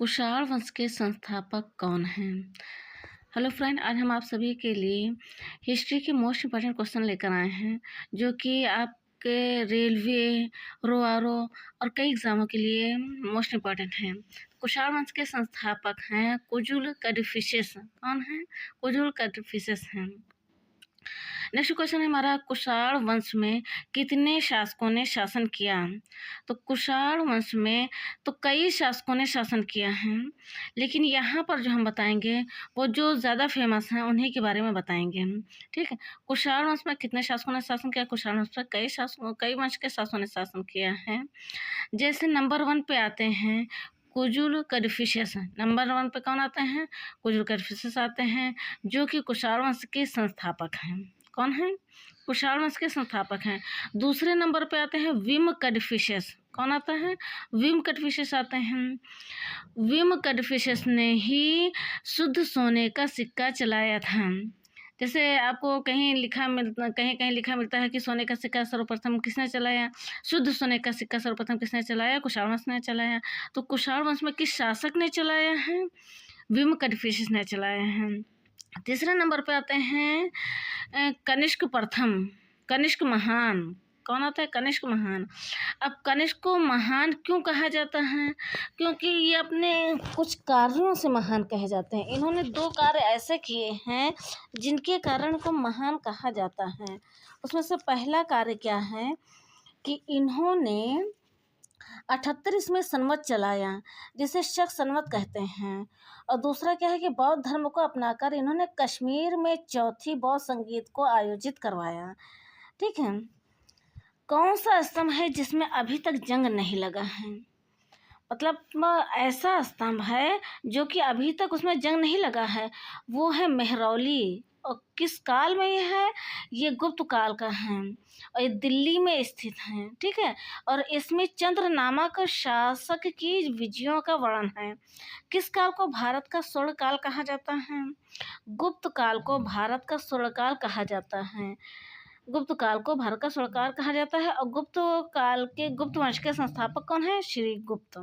कुषाण वंश के संस्थापक कौन हैं? हेलो फ्रेंड, आज हम आप सभी के लिए हिस्ट्री के मोस्ट इम्पॉर्टेंट क्वेश्चन लेकर आए हैं, जो कि आपके रेलवे, रोआरो और कई एग्जामों के लिए मोस्ट इम्पॉर्टेंट हैं। कुषाण वंश के संस्थापक हैं कुजुल कैडफिसेस। कौन हैं? कुजुल कैडफिसेस हैं। नेक्स्ट क्वेश्चन है हमारा, कुषाण वंश में कितने शासकों ने शासन किया? तो कुषाण वंश में तो कई शासकों ने शासन किया है, लेकिन यहाँ पर जो हम बताएंगे वो जो ज़्यादा फेमस हैं उन्हीं के बारे में बताएंगे हम। ठीक है, कुषाण वंश में कितने शासकों ने शासन किया? कुषाण वंश में कई वंश के शासकों ने शासन किया है। जैसे नंबर 1 पे आते हैं कुजुल कैडफिसेस। नंबर 1 पे कौन आते हैं? कुजुल कैडफिसेस आते हैं, जो कि कुषाण वंश के संस्थापक हैं। कौन है? कुषाण वंश के संस्थापक हैं। दूसरे नंबर पे आते हैं विम कैडफिसेस। कौन आता है? विम कैडफिसेस आते हैं। विम कैडफिसेस ने ही शुद्ध सोने का सिक्का चलाया था। जैसे आपको कहीं कहीं लिखा मिलता है कि सोने का सिक्का सर्वप्रथम किसने चलाया? शुद्ध सोने का सिक्का सर्वप्रथम किसने चलाया? कुषाण वंश ने चलाया। तो कुषाण वंश में किस शासक ने चलाया है? विम कैडफिसेस ने चलाया है। तीसरे नंबर पे आते हैं कनिष्क प्रथम, कनिष्क महान। कौन आता है? कनिष्क महान। अब कनिष्क को महान क्यों कहा जाता है? क्योंकि ये अपने कुछ कार्यों से महान कहे जाते हैं। इन्होंने 2 कार्य ऐसे किए हैं जिनके कारण को महान कहा जाता है। उसमें से पहला कार्य क्या है कि इन्होंने 78 इसमें संवत चलाया, जिसे शक संवत कहते हैं। और दूसरा क्या है कि बौद्ध धर्म को अपनाकर इन्होंने कश्मीर में चौथी बौद्ध संगीत को आयोजित करवाया। ठीक है, कौन सा स्तंभ है जिसमें अभी तक जंग नहीं लगा है? मतलब ऐसा स्तंभ है जो कि अभी तक उसमें जंग नहीं लगा है, वो है मेहरौली। और किस काल में ये है? ये गुप्त काल का है और ये दिल्ली में स्थित है। ठीक है, और इसमें चंद्र नामक शासक की विजयों का वर्णन है। किस काल को भारत का स्वर्ण काल कहा जाता है? गुप्त काल को भारत का स्वर्ण काल कहा जाता है। गुप्त काल को भारत का स्वर्ण काल कहा जाता है। और गुप्त काल के गुप्त वंश के संस्थापक कौन है? श्री गुप्त।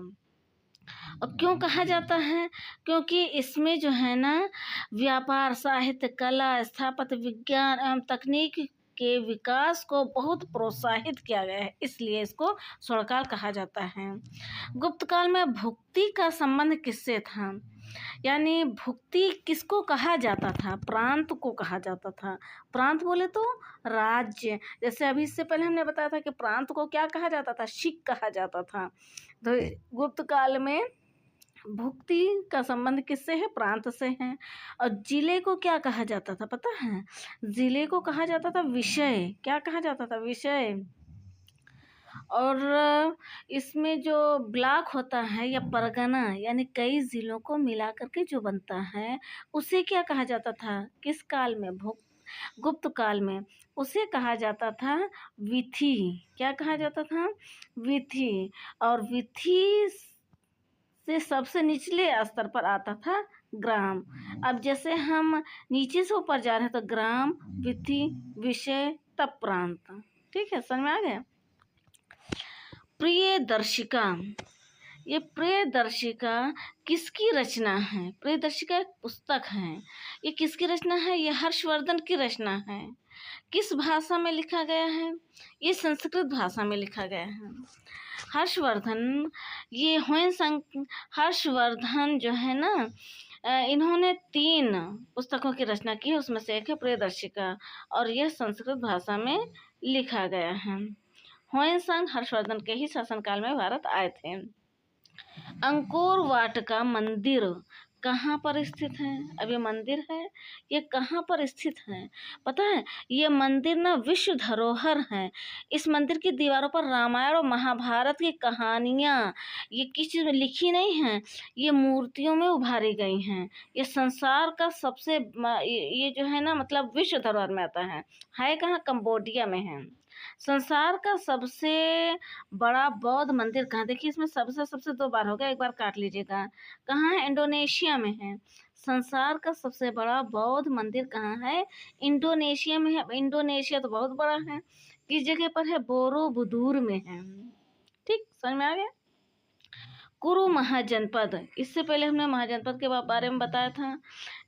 और क्यों कहा जाता है? क्योंकि इसमें जो है ना, व्यापार, साहित्य, कला, स्थापत्य, विज्ञान एवं तकनीक के विकास को बहुत प्रोत्साहित किया गया है, इसलिए इसको स्वर्णकाल कहा जाता है। गुप्त काल में भुक्ति का संबंध किससे था? यानी भुक्ति किसको कहा जाता था? प्रांत को कहा जाता था। प्रांत बोले तो राज्य। जैसे अभी इससे पहले हमने बताया था कि प्रांत को क्या कहा जाता था? शिक कहा जाता था। तो गुप्त काल में भुक्ति का संबंध किससे है? प्रांत से है। और जिले को क्या कहा जाता था पता है? जिले को कहा जाता था विषय। क्या कहा जाता था? विषय। और इसमें जो ब्लॉक होता है या परगना, यानी कई ज़िलों को मिला करके जो बनता है, उसे क्या कहा जाता था? किस काल में? गुप्त काल में उसे कहा जाता था विथि। क्या कहा जाता था? विथि। और विथि से सबसे निचले स्तर पर आता था ग्राम। अब जैसे हम नीचे से ऊपर जा रहे हैं तो ग्राम, विथि, विषय, तब प्रांत। ठीक है, समझ में आ गया? प्रियदर्शिका। ये प्रियदर्शिका किसकी रचना है? प्रियदर्शिका एक पुस्तक है। ये किसकी रचना है? ये हर्षवर्धन की रचना है। किस भाषा में लिखा गया है? ये संस्कृत भाषा में लिखा गया है। हर्षवर्धन, ये हर्षवर्धन जो है ना, इन्होंने 3 पुस्तकों की रचना की है, उसमें से एक है प्रियदर्शिका, और यह संस्कृत भाषा में लिखा गया है। होयनसांग हर्षवर्धन के ही शासनकाल में भारत आए थे। अंकोर वाट का मंदिर कहाँ पर स्थित है? अब ये मंदिर है, ये कहाँ पर स्थित है पता है? ये मंदिर ना विश्व धरोहर है। इस मंदिर की दीवारों पर रामायण और महाभारत की कहानियाँ ये किस चीज़ में लिखी नहीं हैं, ये मूर्तियों में उभारी गई हैं। ये संसार का सबसे ये जो है ना, मतलब विश्व धरोहर में आता है कहाँ? कंबोडिया में है। संसार का सबसे बड़ा बौद्ध मंदिर कहाँ? देखिए, इसमें सबसे 2 बार हो गया, एक बार काट लीजिएगा। कहाँ है? इंडोनेशिया में है। संसार का सबसे बड़ा बौद्ध मंदिर कहाँ है? इंडोनेशिया में है। इंडोनेशिया तो बहुत बड़ा है। किस जगह पर है? बोरोबुदुर में है। ठीक, समझ में आ गया? कुरु महाजनपद, इससे पहले हमने महाजनपद के बारे में बताया था।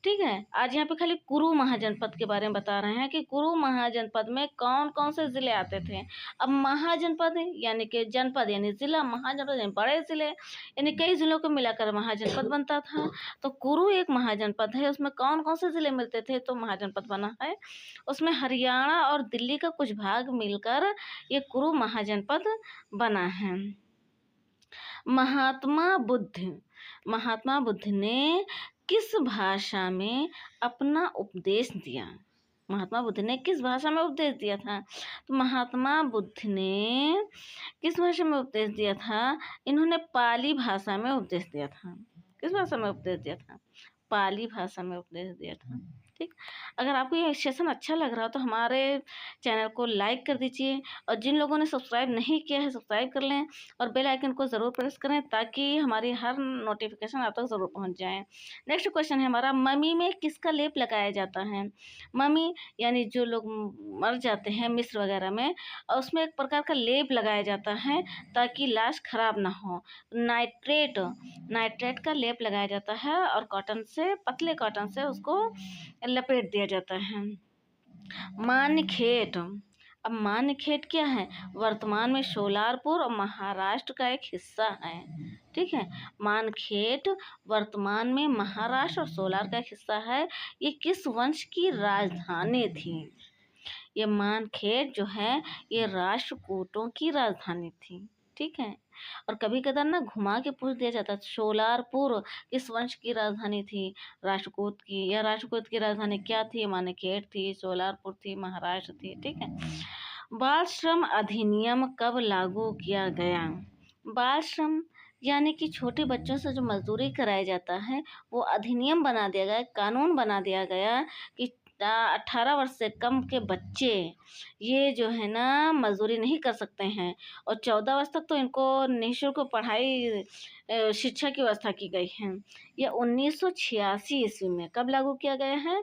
ठीक है, आज यहाँ पे खाली कुरु महाजनपद के बारे में बता रहे हैं कि कुरु महाजनपद में कौन कौन से ज़िले आते थे। अब महाजनपद यानी कि जनपद यानी ज़िला, महाजनपद यानी बड़े ज़िले, यानी कई ज़िलों को मिलाकर महाजनपद बनता था। तो कुरु एक महाजनपद है, उसमें कौन कौन से ज़िले मिलते थे तो महाजनपद बना है। उसमें हरियाणा और दिल्ली का कुछ भाग मिलकर ये कुरु महाजनपद बना है। महात्मा बुद्ध ने किस भाषा में अपना उपदेश दिया? महात्मा बुद्ध ने किस भाषा में उपदेश दिया था? तो महात्मा बुद्ध ने किस भाषा में उपदेश दिया था? इन्होंने पाली भाषा में उपदेश दिया था। किस भाषा में उपदेश दिया था? पाली भाषा में उपदेश दिया था। ठीक, अगर आपको ये सेशन अच्छा लग रहा हो तो हमारे चैनल को लाइक कर दीजिए, और जिन लोगों ने सब्सक्राइब नहीं किया है सब्सक्राइब कर लें, और बेल आइकन को ज़रूर प्रेस करें ताकि हमारी हर नोटिफिकेशन आप तक ज़रूर पहुंच जाए। नेक्स्ट क्वेश्चन है हमारा, मम्मी में किसका लेप लगाया जाता है? मम्मी यानी जो लोग मर जाते हैं मिस्र वगैरह में, और उसमें एक प्रकार का लेप लगाया जाता है ताकि लाश खराब ना हो। नाइट्रेट का लेप लगाया जाता है और कॉटन से, पतले कॉटन से उसको लपेट दिया जाता है। मानखेट, अब मानखेट क्या है? वर्तमान में सोलारपुर और महाराष्ट्र का एक हिस्सा है। ठीक है, मानखेट वर्तमान में महाराष्ट्र और सोलार का एक हिस्सा है। ये किस वंश की राजधानी थी? ये मानखेट जो है ये राष्ट्रकूटों की राजधानी थी। ठीक है, और कभी कदार ना घुमा के पूछ दिया जाता है, सोलारपुर किस वंश की राजधानी थी? राष्ट्रकूट की। या राष्ट्रकूट की राजधानी क्या थी? मानेखेट थी, सोलारपुर थी, महाराष्ट्र थी। ठीक है, बाल श्रम अधिनियम कब लागू किया गया? बाल श्रम यानी कि छोटे बच्चों से जो मजदूरी कराया जाता है, वो अधिनियम बना दिया गया, कानून बना दिया गया कि 18 वर्ष से कम के बच्चे ये जो है ना मजदूरी नहीं कर सकते हैं, और 14 वर्ष तक तो इनको निःशुल्क पढ़ाई शिक्षा की व्यवस्था की गई है। यह 1986 ईस्वी में कब लागू किया गया है?